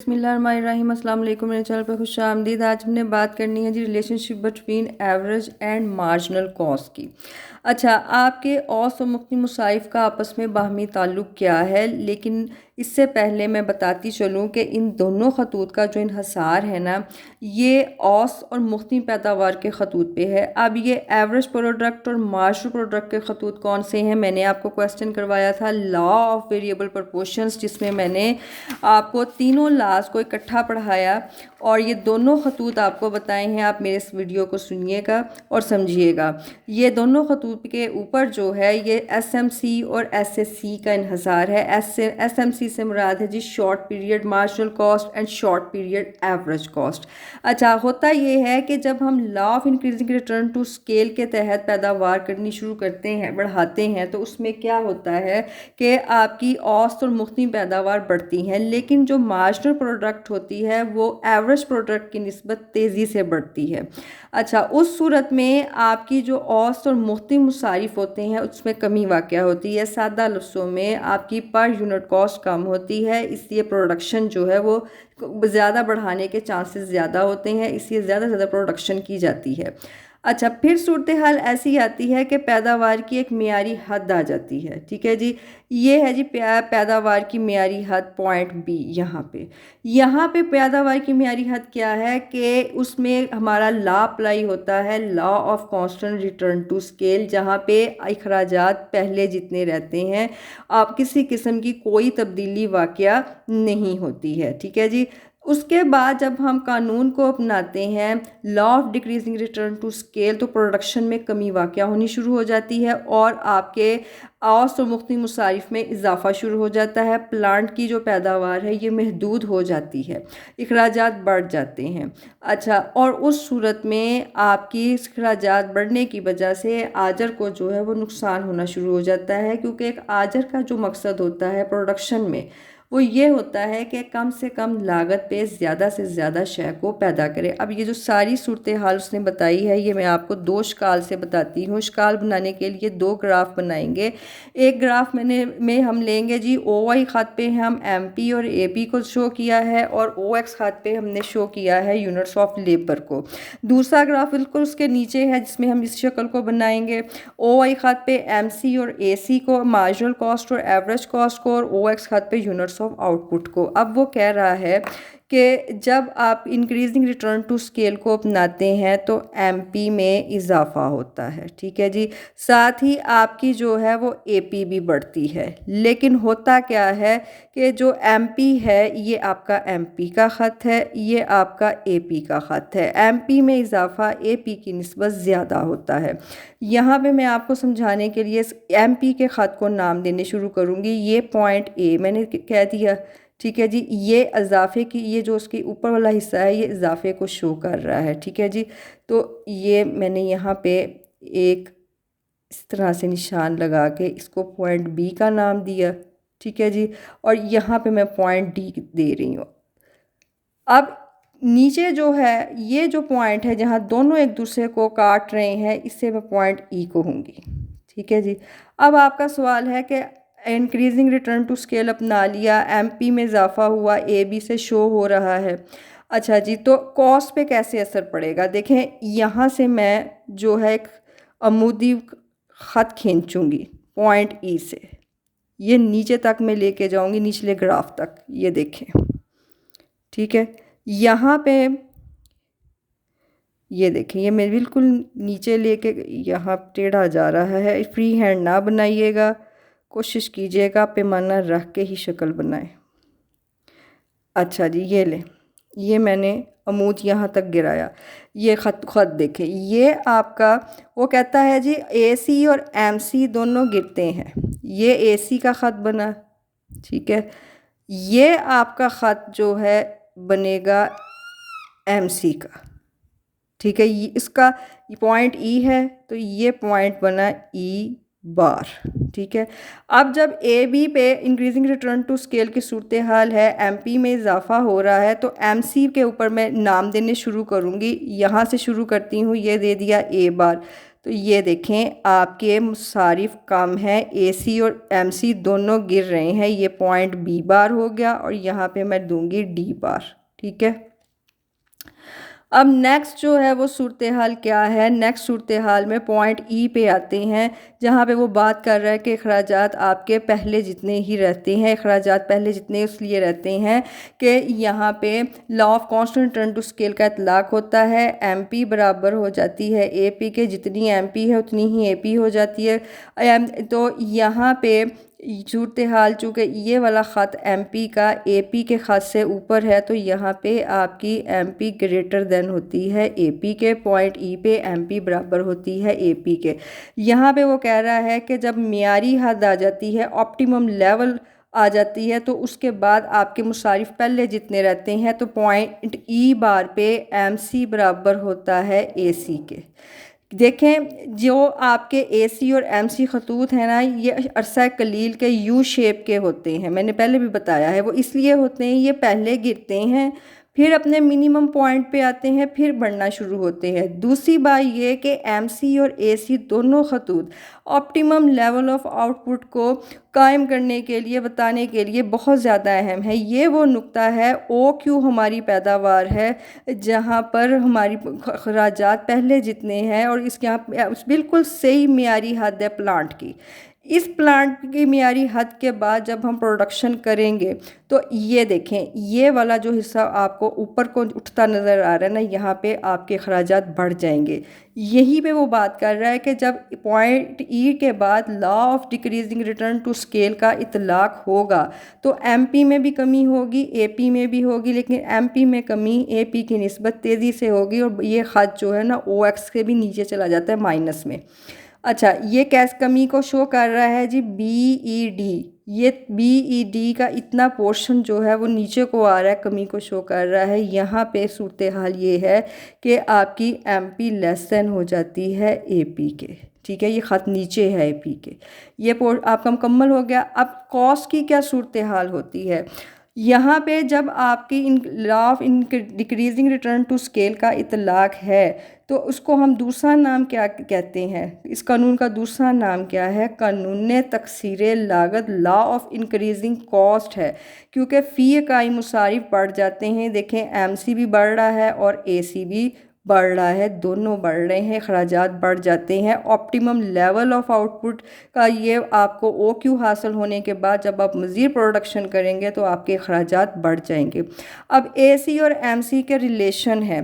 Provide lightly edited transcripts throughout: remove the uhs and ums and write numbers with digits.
बिस्मिल्लाहिर्रहमानिर्रहीम। अस्सलाम वालेकुम। मेरे चैनल पर खुश आमदीद। आज हमने बात करनी है जी relationship between average and marginal cost की। अच्छा, आपके औस और मुख्तलिफ मुसाइफ का आपस में बाहमी ताल्लुक़ क्या है, लेकिन इससे पहले मैं बताती चलूँ कि इन दोनों खतूत का जो इन्हसार है ना, ये औस और मुख्तलिफ पैदावार के खतूत पे है। अब ये एवरेज प्रोडक्ट और मार्जिनल प्रोडक्ट के खतूत कौन से हैं, मैंने आपको क्वेश्चन करवाया था लॉ ऑफ वेरिएबल प्रपोर्शंस, जिसमें मैंने आपको तीनों लाज को इकट्ठा पढ़ाया और ये दोनों खतूत आपको बताए हैं। आप मेरे इस वीडियो को सुनिएगा और समझिएगा। ये दोनों खतूत के ऊपर जो है ये SMC और SSC का इन्हसार है। SMC से मुराद है जी short period marginal cost and short period average cost. अच्छा, होता ये है कि जब हम law of increasing return to scale के तहत पैदावार करनी शुरू करते हैं, बढ़ाते हैं, तो उसमें क्या होता है कि आपकी औसत और मुख्तलिफ पैदावार बढ़ती हैं, लेकिन जो मार्जिनल प्रोडक्ट होती है वो एवरेज प्रोडक्ट की निस्बत तेज़ी से बढ़ती है। अच्छा, उस सूरत में आपकी जो औसत और मुख्तलिफ मुसारिफ होते हैं उसमें कमी वाक़या होती है। सादा लफ्ज़ों में आपकी पर यूनिट कॉस्ट कम होती है, इसलिए प्रोडक्शन जो है वो ज़्यादा बढ़ाने के चांसेस ज़्यादा होते हैं, इसलिए ज़्यादा से ज़्यादा प्रोडक्शन की जाती है। अच्छा, फिर सूरत हाल ऐसी आती है कि पैदावार की एक मियारी हद आ जाती है। ठीक है जी, ये है जी पैदावार की मियारी हद पॉइंट बी। यहाँ पे पैदावार की मियारी हद क्या है कि उसमें हमारा लॉ अप्लाई होता है, law of constant return to scale, जहाँ पे अखराजात पहले जितने रहते हैं, आप किसी किस्म की कोई तब्दीली वाक़या नहीं होती है। ठीक है जी, उसके बाद जब हम कानून को अपनाते हैं law of decreasing return to scale, तो प्रोडक्शन में कमी वाक़या होनी शुरू हो जाती है और आपके औसत और मुख्तलिफ मुसारिफ में इजाफा शुरू हो जाता है। प्लांट की जो पैदावार है ये महदूद हो जाती है, अखराजात बढ़ जाते हैं। अच्छा, और उस सूरत में आपकी अखराजात बढ़ने की वजह से आजर को जो है वो नुकसान होना शुरू हो जाता है, क्योंकि एक आजर का जो मकसद होता है प्रोडक्शन में वो ये होता है कि कम से कम लागत पे ज़्यादा से ज़्यादा शय को पैदा करे। अब ये जो सारी सूरत हाल उसने बताई है, ये मैं आपको दो शकाल से बताती हूँ। शकाल बनाने के लिए दो ग्राफ बनाएंगे। एक ग्राफ में हम लेंगे जी OY खात पे हम MP और AP को शो किया है, और OX खात पे हमने शो किया है यूनिट्स ऑफ लेबर को। दूसरा ग्राफ बिल्कुल उसके नीचे है, जिसमें हम इस शक्ल को बनाएंगे। OY खात पे MC और AC को, मार्जिनल कॉस्ट और एवरेज कॉस्ट को, और OX खात पे यूनिट्स ऑफ आउटपुट को। अब वो कह रहा है कि जब आप इंक्रीजिंग रिटर्न टू स्केल को अपनाते हैं तो MP में इजाफा होता है। ठीक है जी, साथ ही आपकी जो है वो AP भी बढ़ती है। लेकिन होता क्या है कि जो MP है ये आपका MP का ख़त है, ये आपका AP का ख़त है। MP में इजाफा AP की निस्बत ज़्यादा होता है। यहाँ पे मैं आपको समझाने के लिए MP के ख़त को नाम देने शुरू करूँगी। ये पॉइंट A मैंने कह दिया। ठीक है जी, ये इजाफे की, ये जो उसके ऊपर वाला हिस्सा है ये इजाफे को शो कर रहा है। ठीक है जी, तो ये मैंने यहाँ पे एक इस तरह से निशान लगा के इसको पॉइंट B का नाम दिया। ठीक है जी, और यहाँ पे मैं पॉइंट D दे रही हूँ। अब नीचे जो है ये जो पॉइंट है जहाँ दोनों एक दूसरे को काट रहे हैं, इससे मैं पॉइंट E कहूँगी। ठीक है जी, अब आपका सवाल है कि इंक्रीजिंग रिटर्न टू स्केल अपना लिया, MP में इजाफा हुआ, AB से शो हो रहा है। अच्छा जी, तो कॉस्ट पे कैसे असर पड़ेगा? देखें, यहाँ से मैं जो है एक अमूदी ख़त खींचूँगी पॉइंट E से, ये नीचे तक मैं लेके जाऊँगी, निचले ग्राफ तक, ये देखें। ठीक है, यहाँ पे ये देखें, ये मैं बिल्कुल नीचे लेके यहाँ टेढ़ा जा रहा है। फ्री हैंड ना बनाइएगा, कोशिश कीजिएगा पैमाना रख के ही शक्ल बनाएं। अच्छा जी, ये लें, ये मैंने अमूद यहाँ तक गिराया, ये ख़त देखें, ये आपका वो कहता है जी AC और MC दोनों गिरते हैं। ये AC का ख़त बना। ठीक है, ये आपका ख़त जो है बनेगा MC का। ठीक है, ये इसका पॉइंट E है तो ये पॉइंट बना E बार। ठीक है, अब जब AB पे इंक्रीजिंग रिटर्न टू स्केल की सूरत हाल है, MP में इजाफा हो रहा है, तो MC के ऊपर मैं नाम देने शुरू करूँगी। यहाँ से शुरू करती हूँ, ये दे दिया A बार, तो ये देखें आपके मुसारिफ कम है, AC और MC दोनों गिर रहे हैं। ये पॉइंट B बार हो गया और यहाँ पे मैं दूंगी D बार। ठीक है, अब नेक्स्ट जो है वो सूरत हाल क्या है। नेक्स्ट सूरत हाल में पॉइंट E पे आते हैं, जहाँ पे वो बात कर रहा है कि अखराजात आपके पहले जितने ही रहते हैं। अखराजात पहले जितने इसलिए रहते हैं कि यहाँ पे law of constant return to scale का इतलाक होता है। MP बराबर हो जाती है AP के, जितनी MP है उतनी ही AP हो जाती है। तो यहाँ पे सूरत हाल चूँकि ये वाला ख़त MP का AP के ख़त से ऊपर है, तो यहाँ पे आपकी MP ग्रेटर देन होती है AP के। पॉइंट E पे MP बराबर होती है AP के। यहाँ पे वो कह रहा है कि जब मियारी हद आ जाती है, ऑप्टिमम लेवल आ जाती है, तो उसके बाद आपके मुसारिफ पहले जितने रहते हैं, तो पॉइंट E बार पे MC बराबर होता है AC के। देखें जो आपके AC और MC खतूत हैं ना, ये अरसा कलील के U शेप के होते हैं। मैंने पहले भी बताया है, वो इसलिए होते हैं, ये पहले गिरते हैं, फिर अपने मिनिमम पॉइंट पे आते हैं, फिर बढ़ना शुरू होते हैं। दूसरी बात ये कि MC और AC दोनों खतूत ऑप्टिमम लेवल ऑफ आउटपुट को कायम करने के लिए, बताने के लिए बहुत ज़्यादा अहम है। ये वो नुक्ता है OQ हमारी पैदावार है, जहाँ पर हमारी अखराजात पहले जितने हैं और इसके यहाँ बिल्कुल सही मियारी हद है प्लांट की। इस प्लांट की मियारी हद के बाद जब हम प्रोडक्शन करेंगे, तो ये देखें ये वाला जो हिस्सा आपको ऊपर को उठता नज़र आ रहा है ना, यहाँ पे आपके अखराजात बढ़ जाएंगे। यही पे वो बात कर रहा है कि जब पॉइंट E के बाद law of decreasing return to scale का इतलाक होगा, तो MP में भी कमी होगी, AP में भी होगी, लेकिन MP में कमी AP की निस्बत तेज़ी से होगी और ये ख़त जो है ना OX के भी नीचे चला जाता है, माइनस में। अच्छा, ये कैस कमी को शो कर रहा है जी BED। ये BED का इतना पोर्शन जो है वो नीचे को आ रहा है, कमी को शो कर रहा है। यहाँ पे सूरत हाल ये है कि आपकी MP लेस देन हो जाती है AP के। ठीक है, ये ख़त नीचे है AP के। ये आपका मुकम्मल हो गया। अब कॉस्ट की क्या सूरत हाल होती है यहाँ पे, जब आपकी इन law of decreasing return to scale का इतलाक है, तो उसको हम दूसरा नाम क्या कहते हैं, इस कानून का दूसरा नाम क्या है, कानून तकसीर लागत, लॉ ऑफ इंक्रीजिंग कॉस्ट है। क्योंकि फ़ी इकाई मुसारिफ बढ़ जाते हैं। देखें MC भी बढ़ रहा है और AC भी बढ़ रहा है, दोनों बढ़ रहे हैं, अखराजात बढ़ जाते हैं। ऑप्टिमम लेवल ऑफ आउटपुट का ये आपको OQ हासिल होने के बाद जब आप मज़ीद प्रोडक्शन करेंगे तो आपके अखराजात बढ़ जाएंगे। अब AC और MC के रिलेशन है,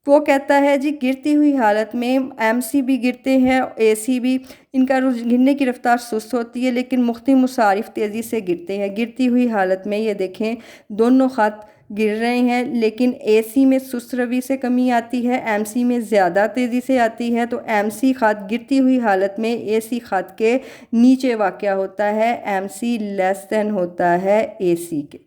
वो कहता है जी गिरती हुई हालत में MC भी गिरते हैं, AC भी, इनका गिरने की रफ्तार सुस्त होती है, लेकिन मुख्तलिफ मुसारिफ तेज़ी से गिरते हैं। गिरती हुई हालत में ये देखें दोनों ख़त गिर रहे हैं, लेकिन AC में सुस्त रवी से कमी आती है, MC में ज़्यादा तेज़ी से आती है। तो MC ख़त गिरती हुई हालत में AC ख़त के नीचे वाक़या होता है, MC लेस देन होता है AC के।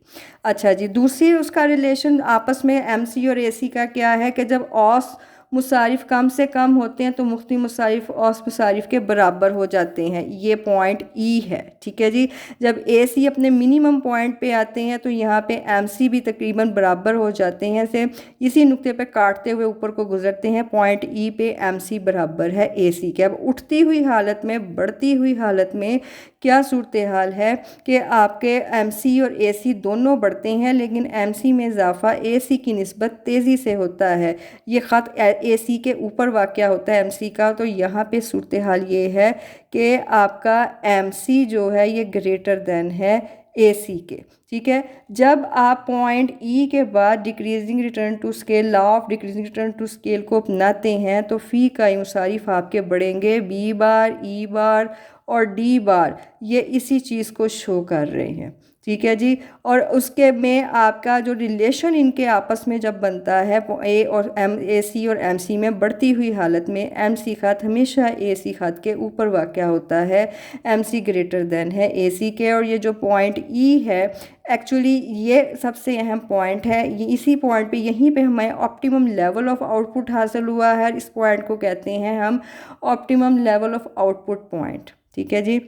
अच्छा जी, दूसरी उसका रिलेशन आपस में MC और AC का क्या है कि जब औस मुसारिफ कम से कम होते हैं तो मुख्तलिफ मुसारिफ औस मुसारिफ के बराबर हो जाते हैं। ये पॉइंट E है। ठीक है जी, जब AC अपने मिनिमम पॉइंट पे आते हैं तो यहाँ पे MC भी तकरीबन बराबर हो जाते हैं। से इसी नुक्ते पे काटते हुए ऊपर को गुजरते हैं, पॉइंट E पे MC बराबर है AC के। अब उठती हुई हालत में, बढ़ती हुई हालत में क्या सूरत हाल है कि आपके MC और AC दोनों बढ़ते हैं, लेकिन MC में इजाफा AC की निस्बत तेज़ी से होता है। ये ख़त AC के ऊपर वाक़या होता है MC का। तो यहाँ पे सूरत हाल ये है कि आपका MC जो है ये ग्रेटर देन है AC के। ठीक है, जब आप पॉइंट E के बाद decreasing return to scale, law of decreasing return to scale को अपनाते हैं, तो फ़ी का मुसारिफ आपके बढ़ेंगे। B बार, E बार और D बार ये इसी चीज़ को शो कर रहे हैं। ठीक है जी, और उसके में आपका जो रिलेशन इनके आपस में जब बनता है AC और MC में, बढ़ती हुई हालत में MC ख़त हमेशा AC ख़त के ऊपर वाक़या होता है, MC ग्रेटर देन है AC के। और ये जो पॉइंट E है एक्चुअली ये सबसे अहम पॉइंट है। ये इसी पॉइंट पे, यहीं पे हमें ऑप्टिमम लेवल ऑफ आउटपुट हासिल हुआ है। इस पॉइंट को कहते हैं हम optimum level of output point. ठीक है जी,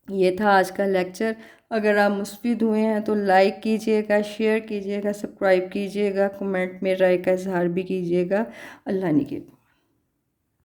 ये था आज का लेक्चर। अगर आप मुस्तफ़ीद हुए हैं तो लाइक कीजिएगा, शेयर कीजिएगा, सब्सक्राइब कीजिएगा, कमेंट में राय का इजहार भी कीजिएगा। अल्लाह निगहबान।